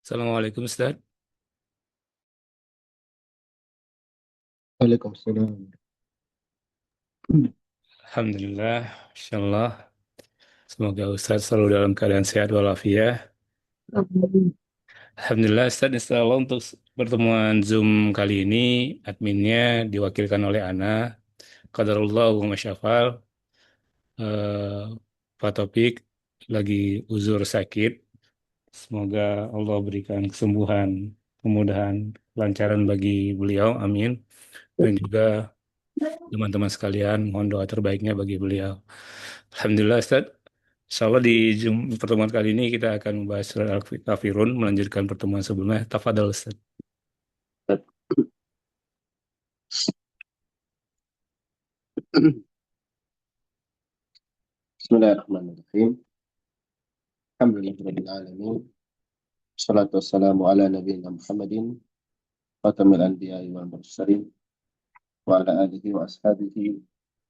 Assalamualaikum Ustaz. Waalaikumsalam. Alhamdulillah, Insyaallah. Semoga Ustaz selalu dalam keadaan sehat walafiat. Alhamdulillah Ustaz, insya Allah untuk pertemuan Zoom kali ini adminnya diwakilkan oleh Ana. Qadarullah wa masyafal. Pak Topik lagi uzur sakit. Semoga Allah berikan kesembuhan, kemudahan, kelancaran bagi beliau. Amin. Dan juga teman-teman sekalian, mohon doa terbaiknya bagi beliau. Alhamdulillah Ustaz. Insya Allah di Zoom pertemuan kali ini kita akan membahas surat Al-Kafirun, melanjutkan pertemuan sebelumnya. Tafadhal Ustaz. Bismillahirrahmanirrahim. Alhamdulillahirabbil alamin. Wassalatu wassalamu ala nabiyina Muhammadin khatamil anbiya'i wal mursalin wa ala alihi wa ashabihi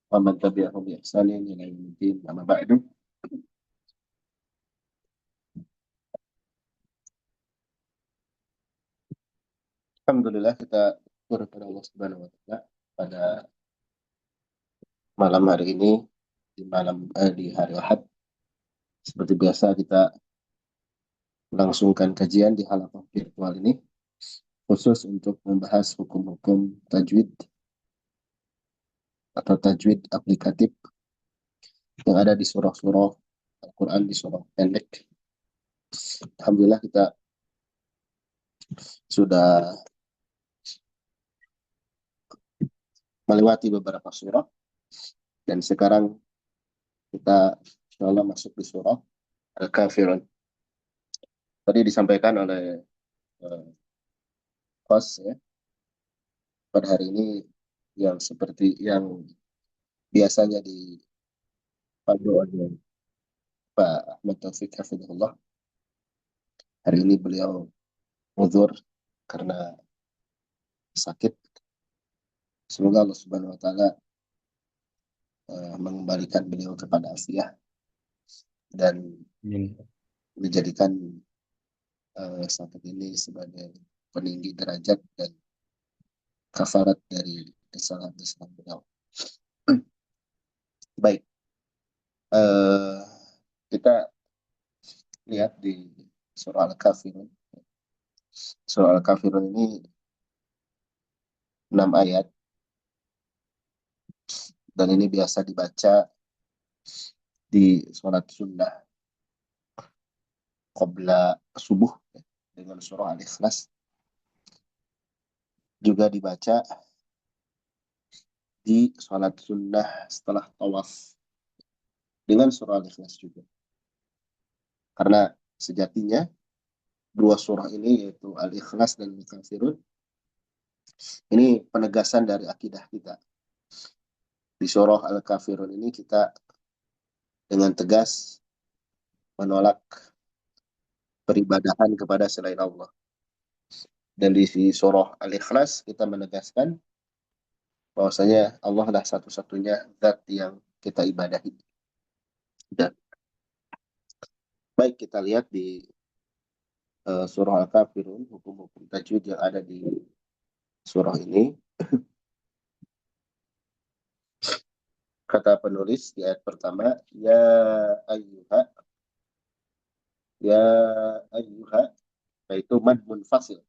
wa man tabi'ahum bi ihsanin ila yaumiddin. Amma ba'du. Alhamdulillah kita syukur kepada Allah Subhanahu wa taala pada malam hari ini di hari Ahad seperti biasa kita melangsungkan kajian di halaqah virtual ini khusus untuk membahas hukum-hukum tajwid atau tajwid aplikatif yang ada di surah-surah Al-Quran, di surah pendek. Alhamdulillah kita sudah melewati beberapa surah dan sekarang kita insya masuk di surah Al-Kafirun. Tadi disampaikan oleh Kos ya, pada hari ini yang seperti yang biasanya dipandu oleh Pak Ahmad Taufik Hafidhullah. Hari ini beliau uzur karena sakit. Semoga Allah Subhanahu wa taala mengembalikan beliau kepada afiah dan menjadikan sakit ini sebagai peninggi derajat dan kafarat dari kesalahan-kesalahan beliau. Baik, kita lihat di surah Al-Kafirun. Surah Al-Kafirun ini 6 ayat dan ini biasa dibaca di sholat sunnah qabla subuh dengan surah Al-Ikhlas, juga dibaca di sholat sunnah setelah tawaf dengan surah Al-Ikhlas juga. Karena sejatinya dua surah ini yaitu Al-Ikhlas dan Al-Kafirun ini penegasan dari akidah kita. Di surah Al-Kafirun ini kita dengan tegas menolak peribadahan kepada selain Allah. Dan di surah Al-Ikhlas kita menegaskan bahwasanya Allah adalah satu-satunya zat yang kita ibadahi. Dan baik kita lihat di surah Al-Kafirun, hukum-hukum tajwid yang ada di surah ini. Kata penulis di ayat pertama, ayyuha, ya ayyuha, yaitu mad munfasil,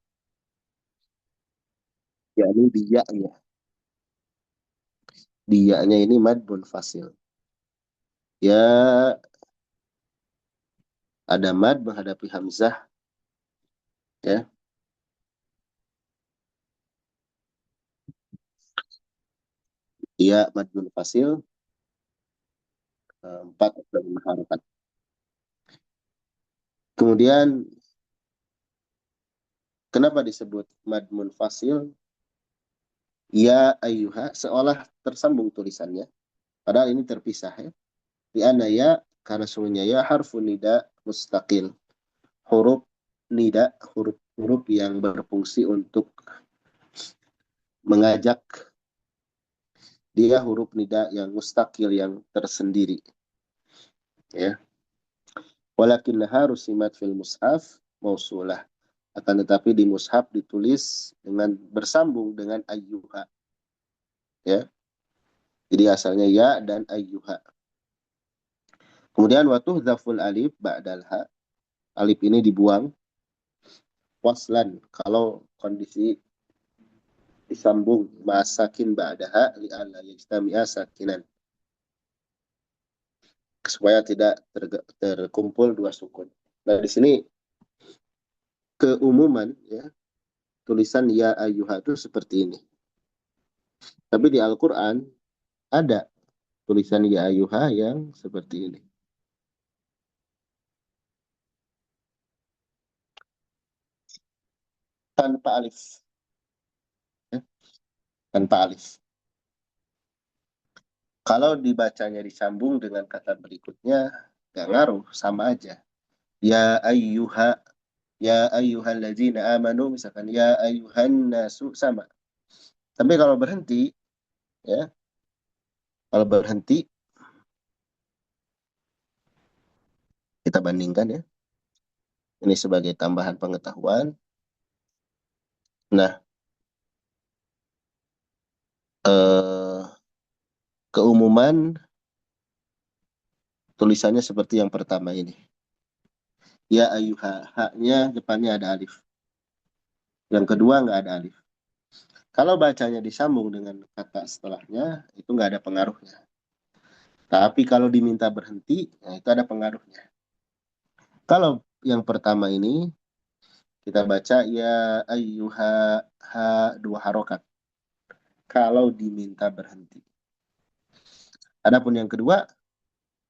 yakni diyanya ini mad munfasil. Ya, ada mad menghadapi hamzah, ya. Ya mad munfasil, 4 dan 5 harakat. Kemudian kenapa disebut mad munfasil? Ya ayyuha, seolah tersambung tulisannya, padahal ini terpisah ya. Di ana ya, karena sungguhnya ya harfu nida mustaqil. Huruf nida, huruf yang berfungsi untuk mengajak. Dia huruf nida yang mustaqil, yang tersendiri. Ya. Walakinnaha rusimat fil mushaf mausulah. akan tetapi di mushaf ditulis dengan bersambung dengan ayyuha, ya. Jadi asalnya ya dan ayyuha. Kemudian waktu zaful alif ba'dal ha, alif ini dibuang waslan kalau kondisi disambung masakin ba'daha li'alla yajtami'a sakinan, supaya tidak terkumpul dua sukun. Nah, di sini keumuman, ya, tulisan ya ayyuha itu seperti ini. Tapi di Al-Qur'an ada tulisan ya ayyuha yang seperti ini. Tanpa alif, ya, tanpa alif. Kalau dibacanya disambung dengan kata berikutnya, nggak ngaruh, sama aja. Ya ayyuha, ya ayyuhalladzina amanu, misalkan ya ayyuhan nasu, sama. Tapi kalau berhenti, ya, kalau berhenti kita bandingkan, ya. Ini sebagai tambahan pengetahuan. Nah, eh, keumuman tulisannya seperti yang pertama ini. Ya ayyuha, haknya depannya ada alif. Yang kedua nggak ada alif. Kalau bacanya disambung dengan kata setelahnya, itu nggak ada pengaruhnya. Tapi kalau diminta berhenti, nah itu ada pengaruhnya. Kalau yang pertama ini, kita baca ya ayyuha, ha, dua harokat. Kalau diminta berhenti. Adapun yang kedua,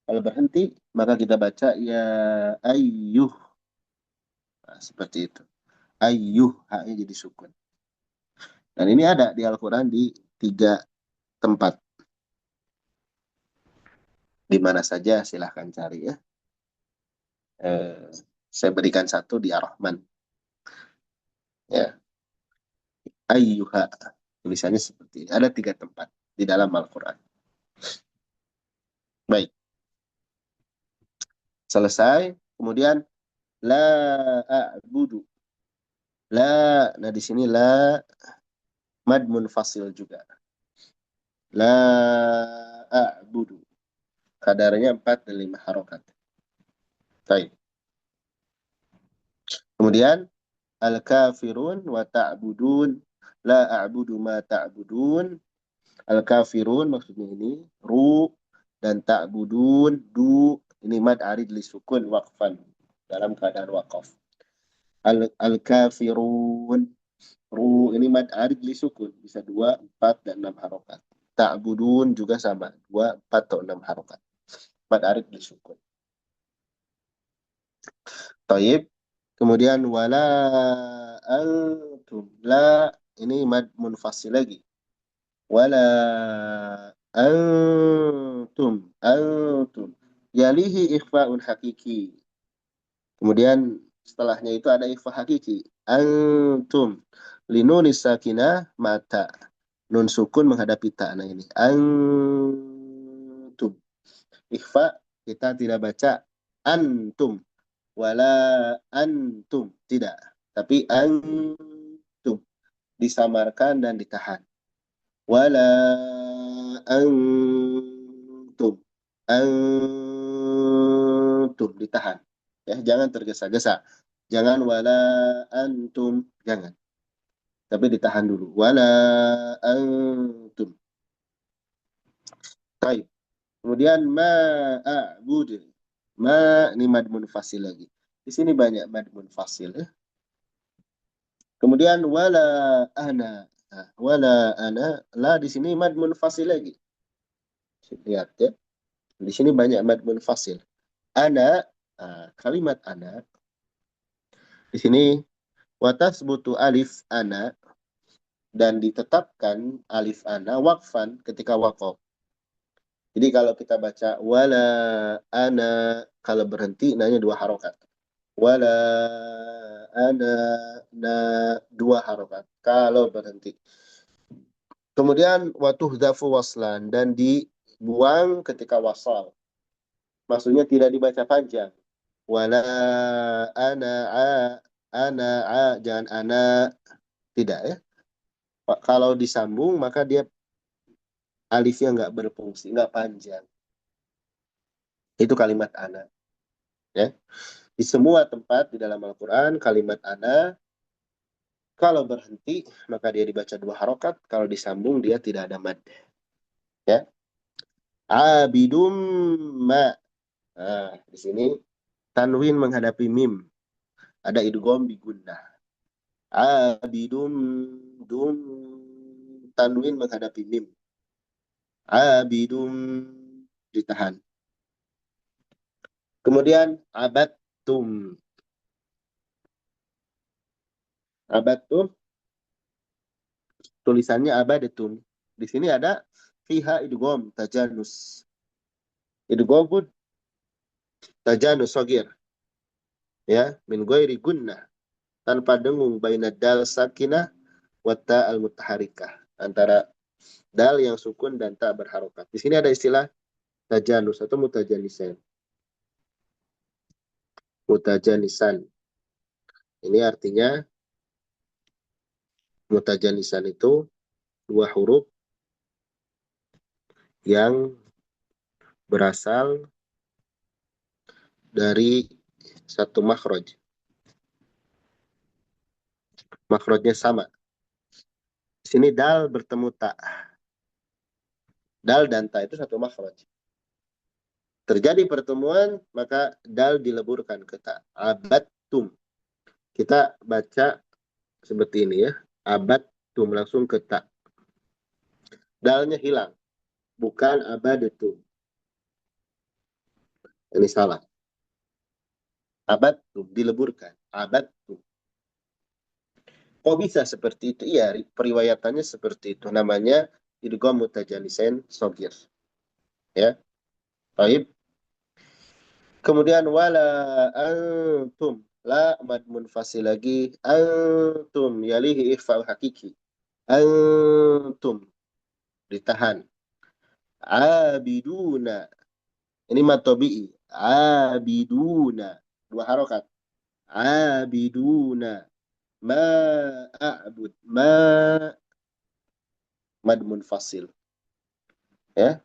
kalau berhenti, maka kita baca ya ayyuh. Nah, seperti itu. Ayyuh, haknya jadi sukun. Dan ini ada di Al-Quran di 3 tempat. Di mana saja silahkan cari, ya. Eh, saya berikan satu di Ar-Rahman. Ya, ayyuha. Tulisannya seperti ini. Ada 3 tempat di dalam Al-Quran. Baik, selesai. Kemudian la a'budu. La, nah di sini la mad munfasil juga. La a'budu. Kadarnya 4 dan 5 harokat. Baik. Kemudian al-kafirun wa ta'budun. La a'budu ma ta'budun. Al-kafirun maksudnya ini ru, dan ta'budun du, ini mad arid li sukun waqfan, dalam keadaan waqaf. Al-kafirun ru, ini mad arid li sukun, bisa 2, 4, dan 6 harokat. Ta'budun juga sama, 2, 4, atau 6 harokat. Mad arid li sukun. Taib. Kemudian wala antum. La, ini mad munfasil lagi. Wala antum. Yalihi ikhfa'un hakiki. Kemudian setelahnya itu ada ikhfa hakiki. Antum. Linunis sakinah mata. Nun sukun menghadapi ta. Nah ini. Antum. Ikhfa kita tidak baca antum. Wala antum. Tidak. Tapi antum. Disamarkan dan ditahan. Wala antum. Antum. Ditahan. Ya, jangan tergesa-gesa. Jangan wala antum. Jangan. Tapi ditahan dulu. Wala antum. Baik. Kemudian ma'abud. Ma, ini mad munfasil lagi. Di sini banyak mad munfasil, ya. Kemudian wala ana. Nah, wala ana. La di sini mad munfasil lagi. Lihat, ya. Di sini banyak mad munfasil. Ana, kalimat ana. Di sini watasbutu alif ana, dan ditetapkan alif ana wakfan ketika waqaf. Jadi kalau kita baca wala ana, kalau berhenti nanya 2 harokat. Wala ana, na, 2 harokat kalau berhenti. Kemudian watuhdafu waslan, dan dibuang ketika wasal. Maksudnya tidak dibaca panjang. Wala ana jangan ana, tidak ya. Kalau disambung maka dia alifnya nggak berfungsi, nggak panjang. Itu kalimat ana. Ya. Di semua tempat di dalam Al-Quran, kalimat ana, kalau berhenti, maka dia dibaca 2 harokat. Kalau disambung, dia tidak ada mad. Ya. Abidum ma. Nah, di sini tanwin menghadapi mim. Ada idgham bi gunnah. Abidum dum, tanwin menghadapi mim. Abidum ditahan. Kemudian abattum. Abattum tulisannya abadatum. Di sini ada fiha idgham tajanus. Idgham tajanus sogir. Ya, min ghairi gunnah. Tanpa dengung baina dal sakinah wa ta al mutaharikah. Antara dal yang sukun dan tak berharokat. Di sini ada istilah tajanus atau mutajanisan. Mutajanisan. Ini artinya mutajanisan itu 2 huruf yang berasal dari satu makhraj. Makhrajnya sama. Di sini dal bertemu ta. Dal dan ta itu satu makhraj. Terjadi pertemuan, maka dal dileburkan ke ta. Abattum. Kita baca seperti ini ya. Abattum langsung ke ta. Dalnya hilang. Bukan abadatum. Ini salah. Abattum dileburkan. Abattum. Kok bisa seperti itu? Iya, periwayatannya seperti itu. Namanya idgham mutajanisen sogir. Ya. Baik. Kemudian wala antum. La mad munfasil lagi. Antum yalihi ikhfa hakiki. Antum ditahan. Abiduna. Ini mad tabi'i. Abiduna. 2 harokat. Abiduna. Ma a'bud. Mad munfasil. Ya.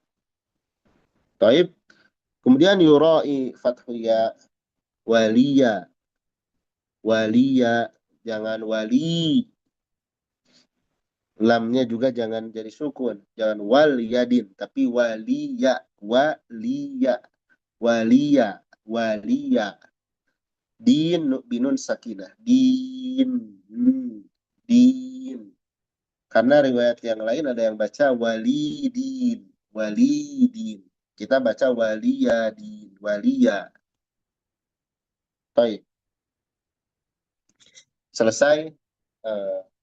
Taib. Kemudian yura'i fathu ya. Waliya. Waliya. Jangan wali. Lamnya juga jangan jadi sukun. Jangan wal yadin. Tapi waliya. Waliya. Waliya. Waliya. Din binun sakinah. Din. Din. Karena riwayat yang lain ada yang baca walidin. Walidin. Kita baca waliyadin. Waliya. Baik. Selesai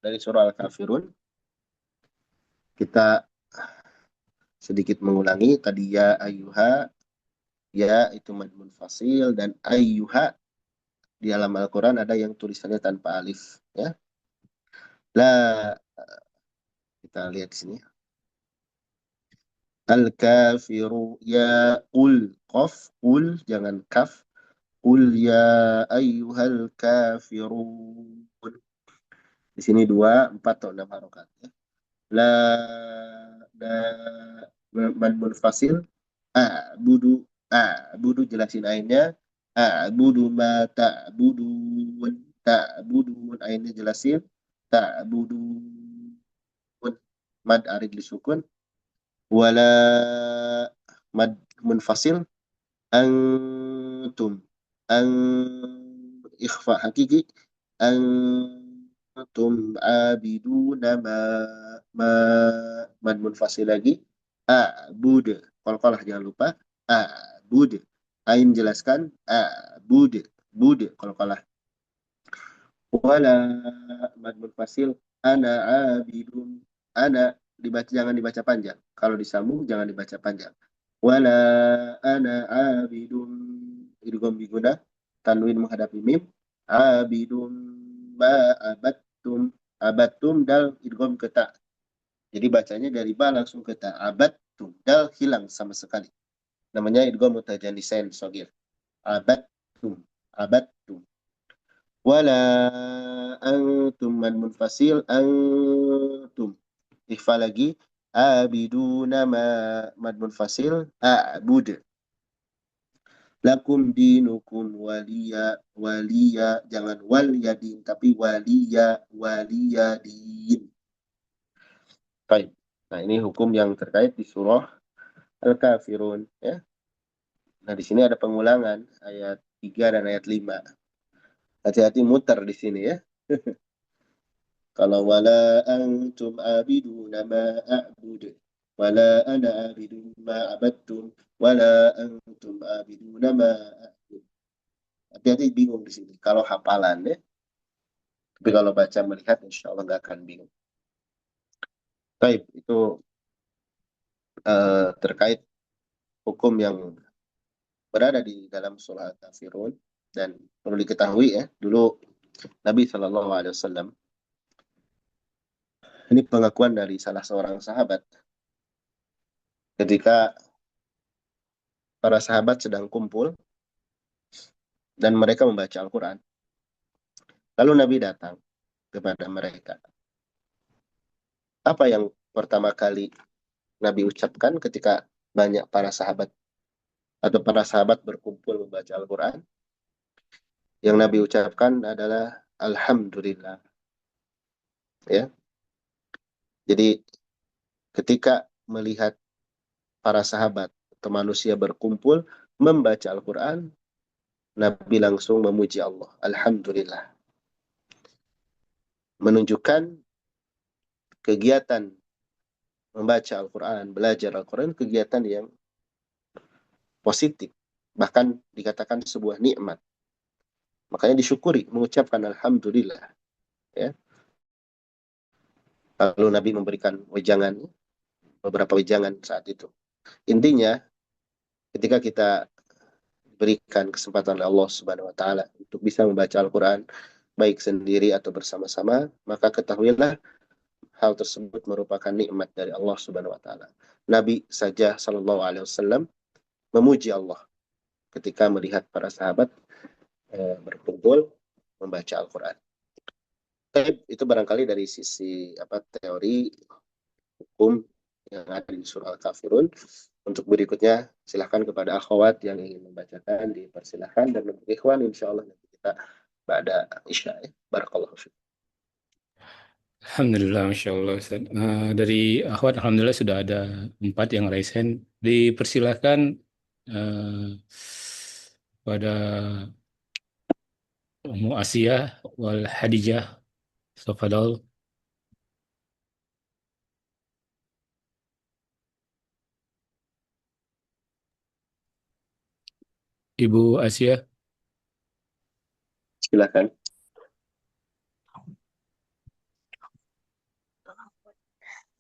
dari surah Al-Kafirun. Kita sedikit mengulangi tadi ya ayyuha, ya itu mad munfasil, dan ayyuha di dalam Al-Quran ada yang tulisannya tanpa alif ya. La, kita lihat sini. Al-kafiru ya qul, qaf qul jangan kaf. Qul ya ayyuhal kafirun. Di sini 2, 4 atau 6 harokat ya. La, da, mad munfasil. Budu jelasin ainnya. Budu ma ta'budun. Ta'budun ainnya jelasin. Ta'budun. Mad arid lisukun. Wala mad munfasil. Antum. An ikhfa hakiki. Antum abiduna ma mad munfasil lagi. Bud. Qalqalah jangan lupa. Bud. Ain jelaskan. Bud. Bud. Qalqalah. Wala mad munfasil. Ana abidun. Ana dibaca, jangan dibaca panjang. Kalau disambung jangan dibaca panjang. Wala ana abidun. Idgham bi gunnah. Tanwin menghadapi mim. Abidun ma abattum. Abattum dal idgham ke ta. Jadi bacanya dari ba langsung ke ta. Abattum. Dal hilang sama sekali. Namanya idgham mutajanisain shagir. Abattum. Abattum. Wala antum mad munfasil antum. Ikhfa lagi. Abiduna ma mad munfasil a'bud. Lakum dinukum waliya jangan wal yadin tapi waliyadin. Baik. Nah, ini hukum yang terkait di surah Al-Kafirun ya. Nah, di sini ada pengulangan ayat 3 dan ayat 5. Hati-hati muter di sini ya. Kalau wala antum abiduna ma a'bud wala ana abidun ma abattum wala antum abiduna ma a'bud. Hati-hati bingung di sini. Kalau hafalan ya. Tapi kalau baca melihat insya Allah nggak akan bingung. Baik, itu terkait hukum yang berada di dalam surah Al-Kafirun dan perlu diketahui ya, dulu Nabi Shallallahu Alaihi Wasallam ini pengakuan dari salah seorang sahabat ketika para sahabat sedang kumpul dan mereka membaca Al-Quran. Lalu Nabi datang kepada mereka. Apa yang pertama kali Nabi ucapkan ketika banyak para sahabat atau para sahabat berkumpul membaca Al-Quran? Yang Nabi ucapkan adalah Alhamdulillah. Ya, jadi ketika melihat para sahabat atau manusia berkumpul membaca Al-Quran, Nabi langsung memuji Allah. Alhamdulillah. Menunjukkan kegiatan membaca Al-Quran, belajar Al-Quran, kegiatan yang positif. Bahkan dikatakan sebuah nikmat. Makanya disyukuri, mengucapkan Alhamdulillah. Ya. Lalu Nabi memberikan wejangan, beberapa wejangan saat itu. Intinya, ketika kita berikan kesempatan oleh Allah Subhanahu wa taala untuk bisa membaca Al-Qur'an baik sendiri atau bersama-sama, maka ketahuilah hal tersebut merupakan nikmat dari Allah Subhanahu wa taala. Nabi saja sallallahu alaihi wasallam memuji Allah ketika melihat para sahabat berkumpul membaca Al-Qur'an. Itu barangkali dari sisi teori hukum yang ada di surah Al-Kafirun. Untuk berikutnya, silahkan kepada akhwat yang ingin membacakan, dipersilahkan. Dan untuk ikhwan, insya Allah nanti kita pada isya. Ya. Barakallahu fiikum. Alhamdulillah, Masya Allah, Ustaz. Dari akhwat, Alhamdulillah sudah ada 4 yang raise hand. Dipersilahkan pada Ummu Asiyah wal Hadijah. Tafadhal. Ibu Asiyah. Silakan.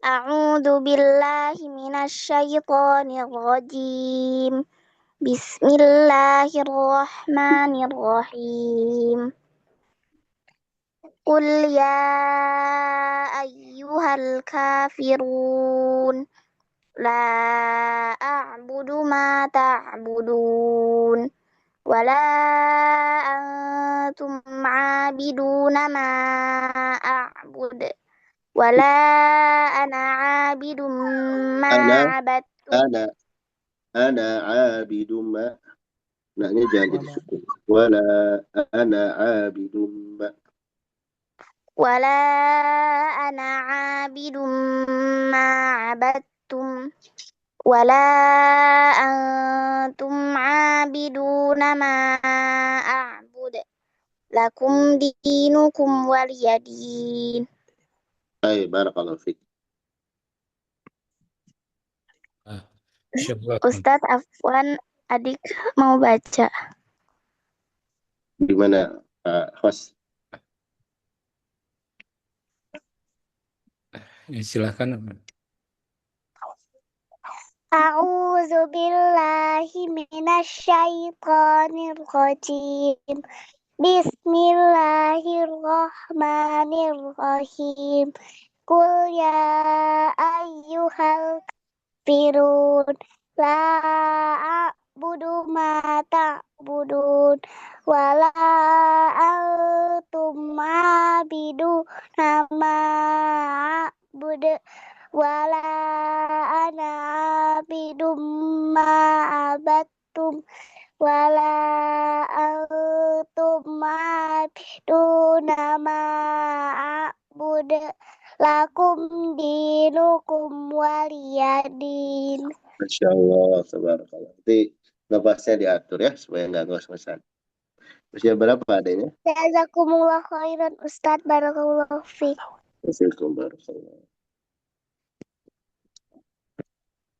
A'udzu billahi minasyaitonir rajim. Bismillahirrahmanirrahim. Qul ya ayyuhal kafirun la a'budu ma ta'budun wala antum 'abiduna ma a'bud wala ana 'abidum ma Ana, 'abadtum ana, ana abidum ma. Naknya jangan jadi sukun. Wala ana abidum ma. wala ana 'abidum ma 'abadtum wala antum 'abiduna ma a'bud lakum dinukum waliyadin. Baik, barakallahu fiik. Masya Allah. Ustadz Afwan, adik mau baca. Gimana, Pak Host? Silakan. A'udzu billahi minasyaitonir rajim. Bismillahirrahmanirrahim. Qul ya ayyuhal kafirun la a'budu ma ta'budun wala antum abidu nama a'budu wala ana abidum ma abattum wala antum abiduna ma a'budu lakum dinukum waliyadin. Masya Allah, tabarakallah. Nanti ngebahasnya diatur ya, supaya nggak ngos-ngosan. Usia berapa adanya? Jazakumullah khairan Ustadz, barakallahu fiik. Waalaikumsalam.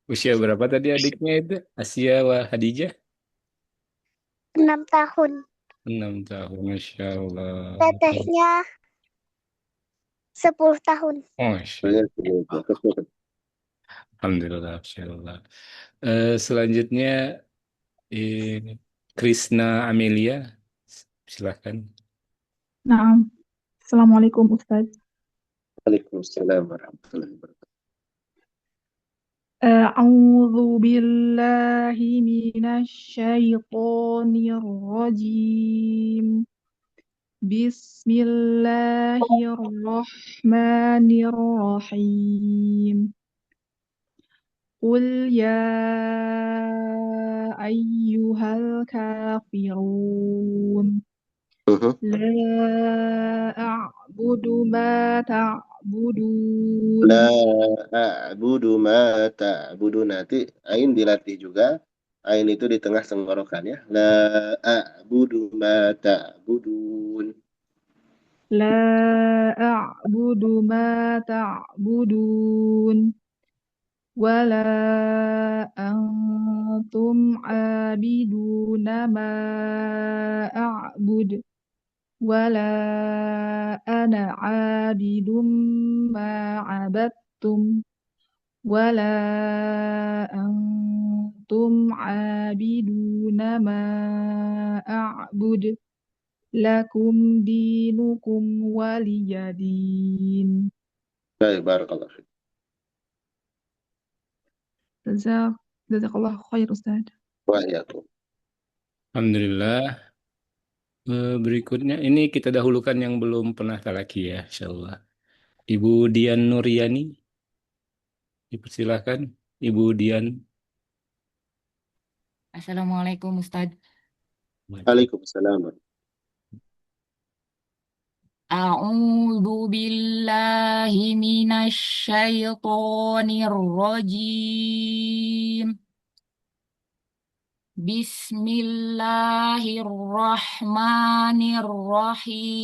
Usia berapa tadi adiknya itu? Asia wa Hadijah? 6 tahun. 6 tahun, Masya Allah. Tetehnya 10 tahun. Masya Saya Allah. Alhamdulillah, Masya Allah. Selanjutnya, eh, Krisna Amelia, silahkan. Nah, Assalamualaikum Ustaz. Waalaikumsalam warahmatullahi wabarakatuh. A'udzu billahi minasyaitonir rajim. Bismillahirrahmanirrahim. Qul ya ayyuhal kafirun. La a'budu ma ta'budun. La a'budu ma ta'budu, nanti ain dilatih juga. Ain itu di tengah tenggorokan ya. La a'budu ma ta'budun. La a'budu ma ta'budun. Wala antum abiduna ma a'bud. Wala ana abidum ma abattum. Wala antum abiduna ma a'bud. Lakum dinukum waliyadin. Baik, barakallah. Jazakallah khair Ustaz. Wahyakum. Alhamdulillah. Berikutnya, ini kita dahulukan yang belum pernah talaki ya, Insya Allah. Ibu Dian Nuryani, dipersilahkan. Ibu Dian. Assalamualaikum Ustadz. Waalaikumsalam. A'udzu billahi minasyaitonir rajim.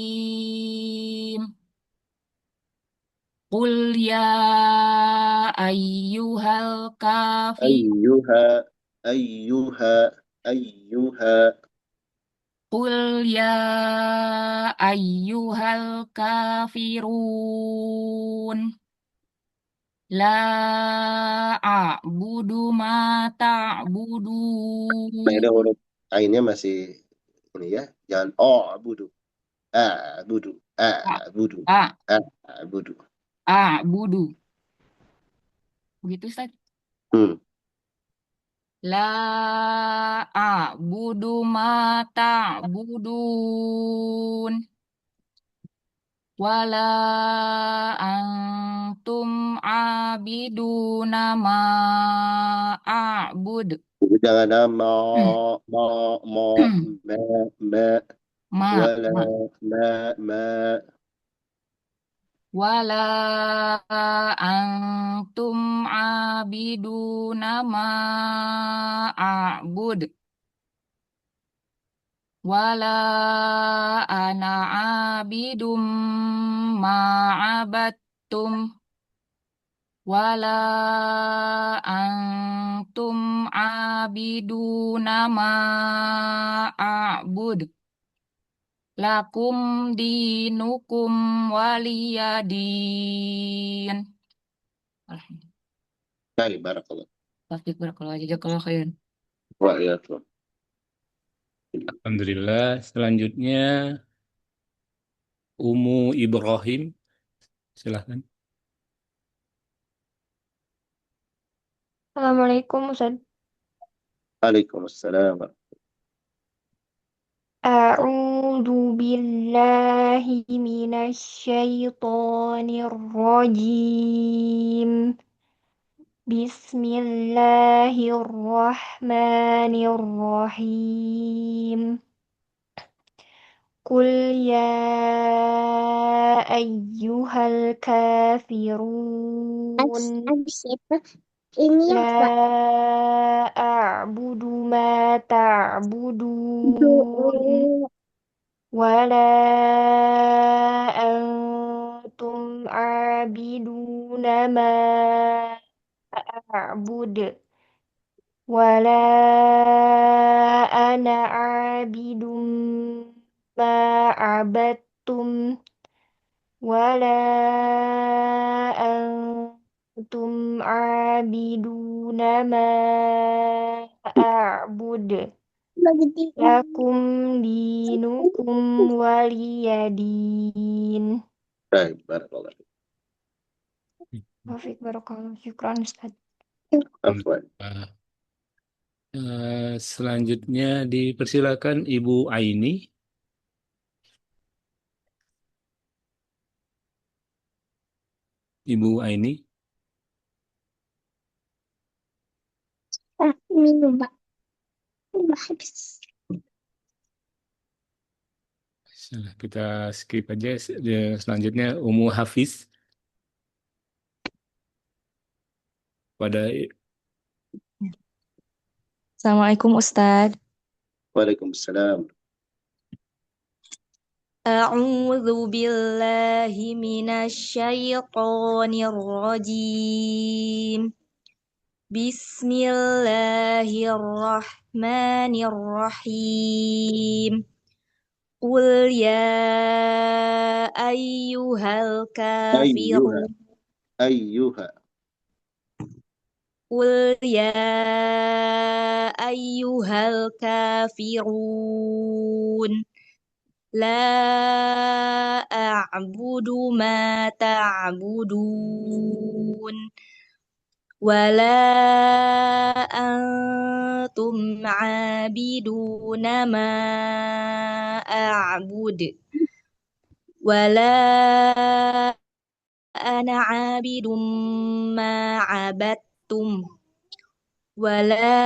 Bismillahirrahmanirrahim. Qul ya ayyuhal kafir. Ayyuha, ayyuha, ayyuha. Qul ya ayyuhal kafirun. La a'budu ma Nah, ini ta'budun. huruf ainnya masih ini ya. Jangan oh abudu. Abudu. A, Abudu. a, Abudu. a'budu. Begitu Ustaz. Hmm. La a'budu ma ta'budun. Wala antum abiduna ma a'bud. Jadi jangan ada ma, Hmm. ma, ma, ma, ma, Ma, wala, ma. ma. Wala antum abiduna ma a'bud. Wala ana abidum ma abattum. Wala antum abiduna ma a'bud. Lakum dinukum waliyadin. Alhamdulillah. Baik, barakallah. Pasti barakallah jazakallah khairan. Wahyakum. Alhamdulillah. Selanjutnya, Umu Ibrahim, silahkan. Assalamualaikum Ustaz. Waalaikumsalam. أعوذ بالله من الشيطان الرجيم بسم الله الرحمن الرحيم قل يا أيها الكافرون لا أعبد ما تعبدون ولا أنتم عابدون ما أعبد ولا أنا عابد ما عبدتم ولا أنتم عابدون ما أعبد لكم دينكم ولي دين. Baik, barakallah. Taufik barakallah. Syukran Ustaz. Afwan. Selanjutnya dipersilakan Ibu Aini. Ibu Aini. Minum, Pak. Habis. Kita skip aja. Selanjutnya Umu Hafiz. Assalamualaikum Ustadz. Waalaikumsalam. A'udzu billahi minasyaitonir rajim. Bismillahirrahmanirrahim. Qul ya ayyuhal kafirun. Ayyuha. Qul ya ayyuhal kafirun. La a'budu ma ta'budun wala antum 'abiduna ma a'bud wala ana 'abidum ma 'abattum wala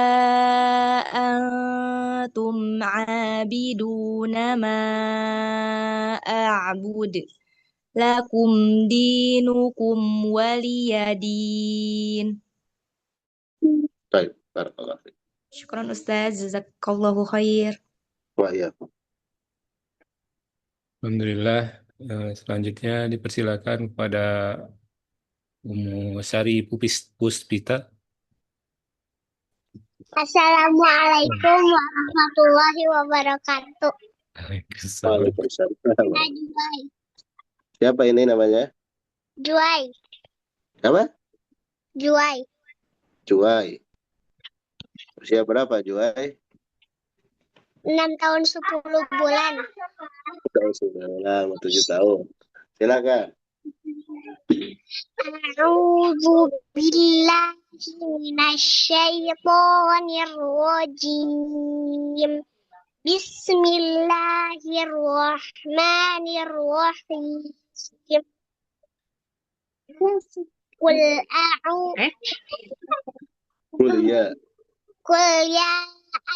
antum 'abiduna ma a'bud lakum dinukum waliyadin. Baik, barakallah. Syukran Ustaz, jazakallahu khair. Wa iyyakum. Alhamdulillah. Selanjutnya dipersilakan kepada Umu Sari Puspita. Assalamualaikum warahmatullahi wabarakatuh. Waalaikumsalam. Waalaikumsalam. Juwai. Siapa ini namanya? Juwai. Apa? Juwai. Juwai. Usia berapa Juwai? 6 tahun 10 bulan. Tahun 7 tahun. Silakan. A'udzu billahi minasyaitonir rajim. Bismillahirrahmanirrahim. Qul ya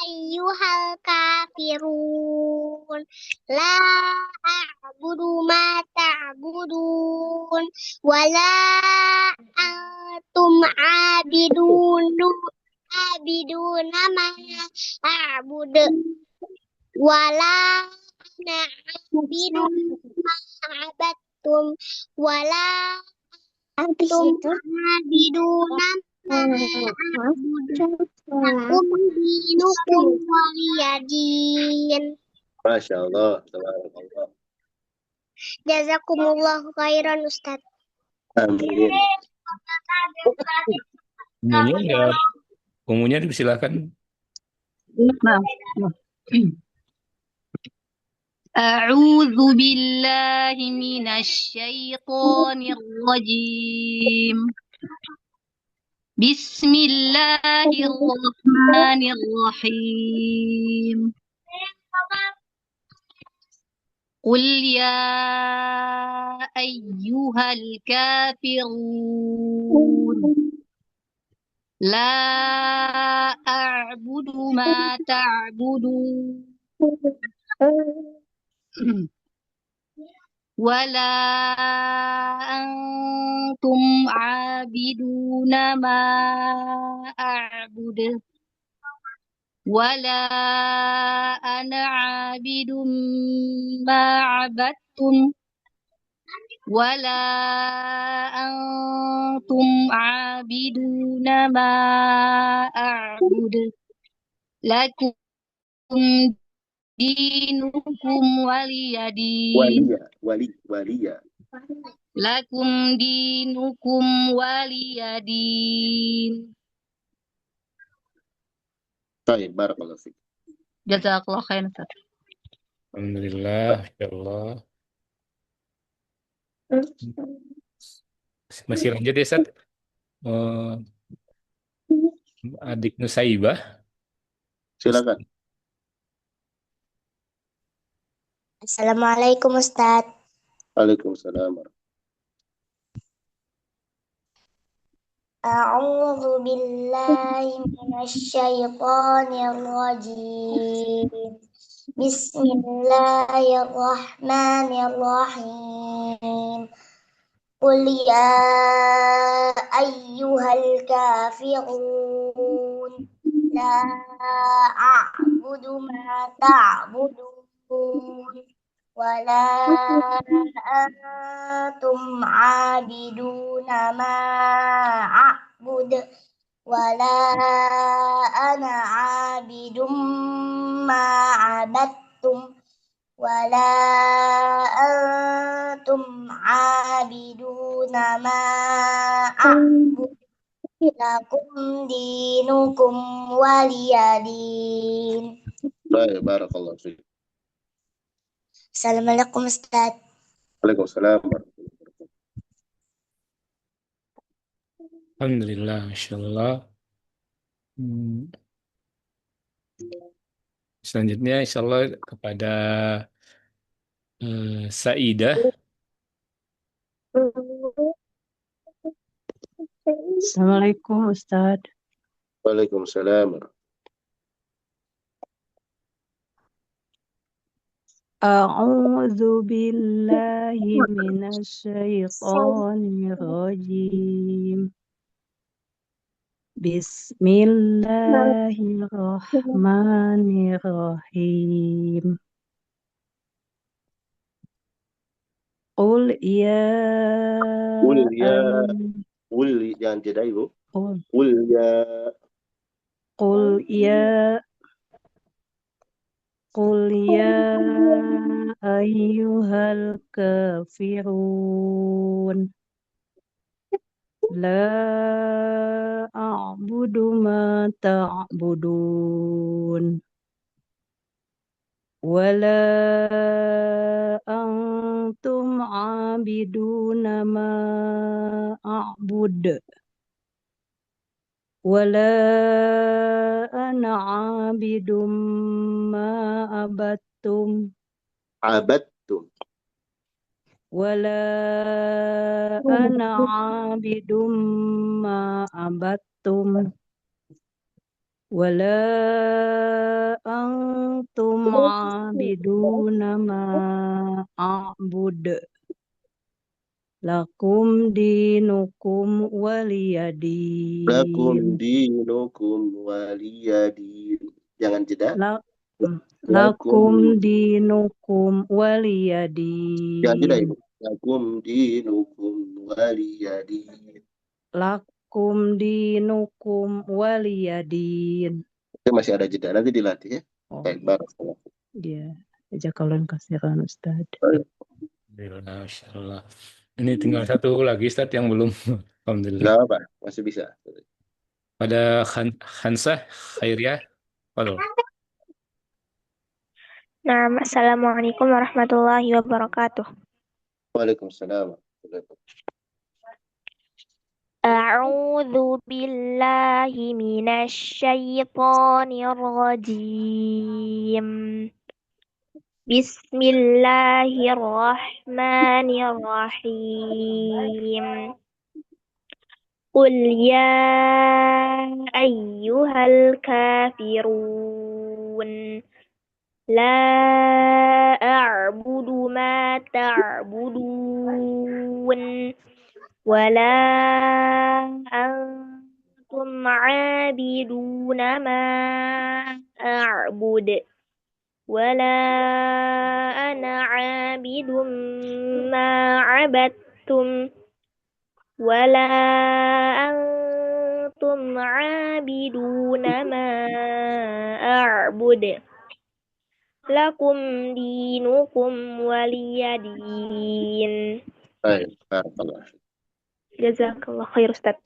ayyuhal kafirun la a'budu ma ta'budun wala antum abiduna ma a'budu wala ana abidun ma abattum wala antum abiduna ma a'budu lakum dinukum waliyadin. Masya Allah. Tabarakallah. Jazakumullahu khairan Ustaz. Amin. Umunya dipersilakan. A'udzu billahi minasy syaithanir rajim. بسم الله الرحمن الرحيم قل يا أيها الكافرون لا أعبد ما تعبدون ولا أنتم عابدون ما أعبد ولا أنا عابد ما عبدتم ولا أنتم عابدون ما أعبد لكم دينكم ولي دين Waliya. لكم دينكم ولي دين Baik, barakallahu fiik. Jazakallah khairan Ustaz. Alhamdulillah, ya Allah. Masih lanjut ya, Sat. Adik Nusaibah. Silakan. Assalamualaikum Ustaz. Waalaikumsalam. A'udzu billahi minasyaitonir rajim. Bismillahirrahmanirrahim. Qul ya ayyuhal kafirun la a'budu ma ta'budun wala antum 'abiduna ma a'bud wala ana 'abidum ma 'abadtum wala antum 'abiduna ma a'bud lakum dinukum waliyadin. Baik, barakallahu fiik. Assalamualaikum Ustaz. Waalaikumsalam. Alhamdulillah, Masya Allah. Selanjutnya, Insya Allah kepada Saidah. Assalamualaikum Ustaz. Waalaikumsalam. A'udzu billahi minasyaitonir rajim. Bismillahirrahmanirrahim. Qul ya Qul ya, qul jangan jeda Ibu. Qul ya, Qul ya ayyuhal kafirun la a'budu ma ta'budun wala antum 'abiduna ma a'bud wala ana 'abidum ma abattum abadtum. wala ana 'abidum ma abattum wala antum 'abiduna ma a'bud lakum dinukum waliyadin. Lakum dinukum waliyadin. Jangan jeda. Lakum dinukum waliyadin. Jangan jeda Ibu. Lakum dinukum waliyadin. Lakum dinukum waliyadin. Itu masih ada jeda, nanti dilatih ya. Baik, barakallahu. Iya, jazakallahu khairan Ustaz. Alhamdulillah, Masya Allah. Ini tinggal satu lagi, Ustaz, yang belum. Alhamdulillah. Gak apa, masih bisa. Pada Khansah Khairiyah. Halo. Nah, assalamualaikum warahmatullahi wabarakatuh. Waalaikumsalam. أعوذ بالله من الشيطان الرجيم بسم الله الرحمن الرحيم قل يا أيها الكافرون لا أعبد ما تعبدون ولا أنتم عابدون ما أعبد ولا أنا عابد ما عبدتم ولا أنتم عابدون ما أعبد لكم دينكم ولي دين. Baik, barakallah. Jazakallah khair Ustaz.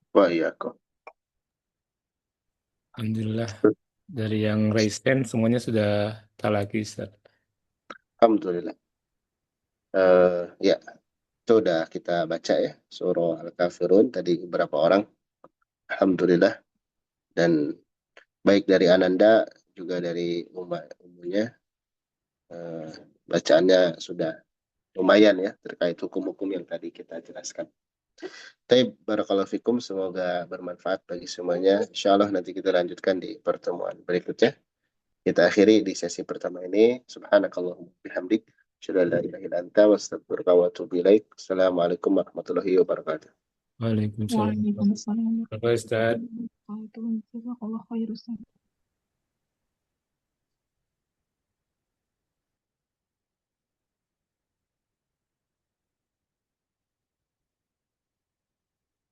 Wa iyyakum. Alhamdulillah. Dari yang raise hand semuanya sudah talaki, Ustaz. Alhamdulillah. Ya, itu udah kita baca ya surah Al-Kafirun tadi beberapa orang. Alhamdulillah. Dan baik dari Ananda juga dari umunya bacaannya sudah lumayan ya terkait hukum-hukum yang tadi kita jelaskan. Tapi barakallahu fikum, semoga bermanfaat bagi semuanya. Insya Allah nanti kita lanjutkan di pertemuan berikutnya. Kita akhiri di sesi pertama ini. Subhanakallahumma bihamdik. Asyhadu an la ilaha illa anta wa astaghfiruka wa atubu ilaik. Assalamualaikum warahmatullahi wabarakatuh. Waalaikumsalam. Waalaikumsalam Bapak Ustaz. warahmatullahi wabarakatuh. Jazakallah khair Ustaz.